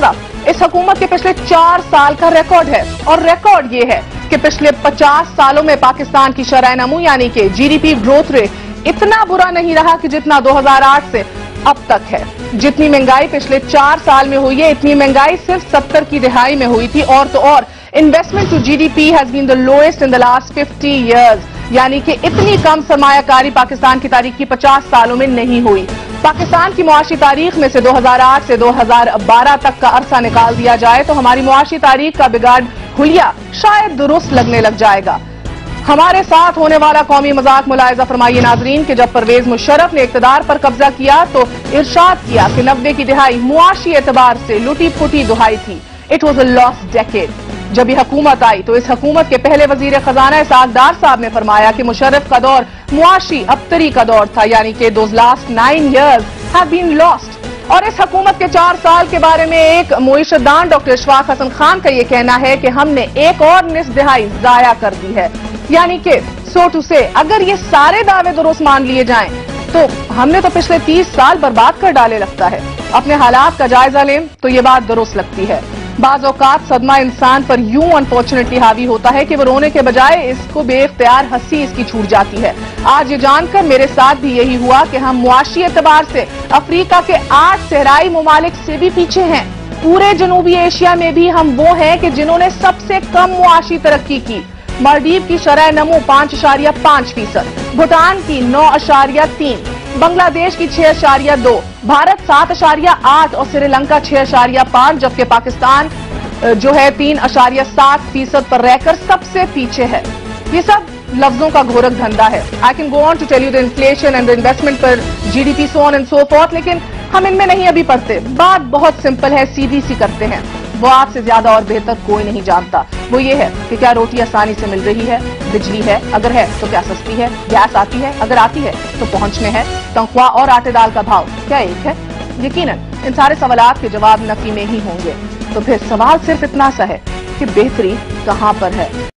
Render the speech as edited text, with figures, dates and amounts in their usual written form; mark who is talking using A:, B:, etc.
A: दूसरा, इस हुकूमत के पिछले 4 साल का रिकॉर्ड है, और रिकॉर्ड ये है कि पिछले 50 सालों में पाकिस्तान की शरह नमू यानी कि जीडीपी ग्रोथ रेट इतना बुरा नहीं रहा कि जितना 2008 से अब तक है। जितनी महंगाई पिछले 4 साल में हुई है, इतनी महंगाई सिर्फ 70 की दिहाई में हुई थी। और तो और investment to GDP has been the lowest in the last 50 years, यानी कि इतनी कम सरमायाकारी पाकिस्तान की तारीख की 50 सालों में नहीं हुई। पाकिस्तान की मुआशी तारीख में से 2008 से 2012 तक का अरसा निकाल दिया जाए तो हमारी मुआशी तारीख का बिगाड़ हुलिया शायद दुरुस्त लगने लग जाएगा। हमारे साथ होने वाला कौमी मजाक मुलायजा फरमाइए नाजरीन कि जब परवेज मुशर्रफ ने इक्तदार पर कब्जा किया तो इरशाद किया कि 90 की दिहाई मुआशी एतबार से लुटी फुटी दुहाई थी। It was a lost decade. जब ये हुकूमत आई तो इस हुकूमत के पहले वजीर खजाना इसहाक डार साहब ने फरमाया कि मुशर्रफ का दौर मुआशी अबतरी का दौर था, यानी कि those last 9 years have been lost। और इस हुकूमत के 4 साल के बारे में एक मुईशदान डॉक्टर इशफाक हसन खान का ये कहना है कि हमने एक और निस्फ दिहाई जाया कर दी है, यानी कि सो टू से अगर ये सारे दावे दुरुस्त मान लिए जाएं तो हमने तो पिछले 30 साल बर्बाद कर डाले लगता है। अपने हालात का जायजा लें तो ये बात दुरुस्त लगती है। बाज़ औकात सदमा इंसान पर यूं अनफॉर्चुनेटली हावी होता है कि वो रोने के बजाय इसको बेइख्तियार हंसी इसकी छूट जाती है। आज ये जानकर मेरे साथ भी यही हुआ कि हम मुआशी एतबार से अफ्रीका के 8 सहराई ममालिक से भी पीछे हैं। पूरे जनूबी एशिया में भी हम वो हैं कि जिन्होंने सबसे कम मुआशी तरक्की की। मालदीव की शरह नमू 5.5%, भूटान की 9.3%, बांग्लादेश की 6.2%, भारत 7.8% और श्रीलंका 6.5%, जबकि पाकिस्तान जो है 3.7% पर रहकर सबसे पीछे है। ये सब लफ्जों का घोरक धंधा है। I can go on to tell you the inflation and the investment पर GDP so on and so forth, लेकिन हम इनमें नहीं अभी पढ़ते। बात बहुत सिंपल है, सीधी सी करते हैं। वो आपसे ज्यादा और बेहतर कोई नहीं जानता। वो ये है कि क्या रोटी आसानी से मिल रही है, बिजली है, अगर है तो क्या सस्ती है, गैस आती है, अगर आती है तो पहुंच में है, तनख्वाह और आटे दाल का भाव क्या एक है। यकीनन इन सारे सवालात के जवाब नफी में ही होंगे। तो फिर सवाल सिर्फ इतना सा है कि बेहतरी कहां पर है।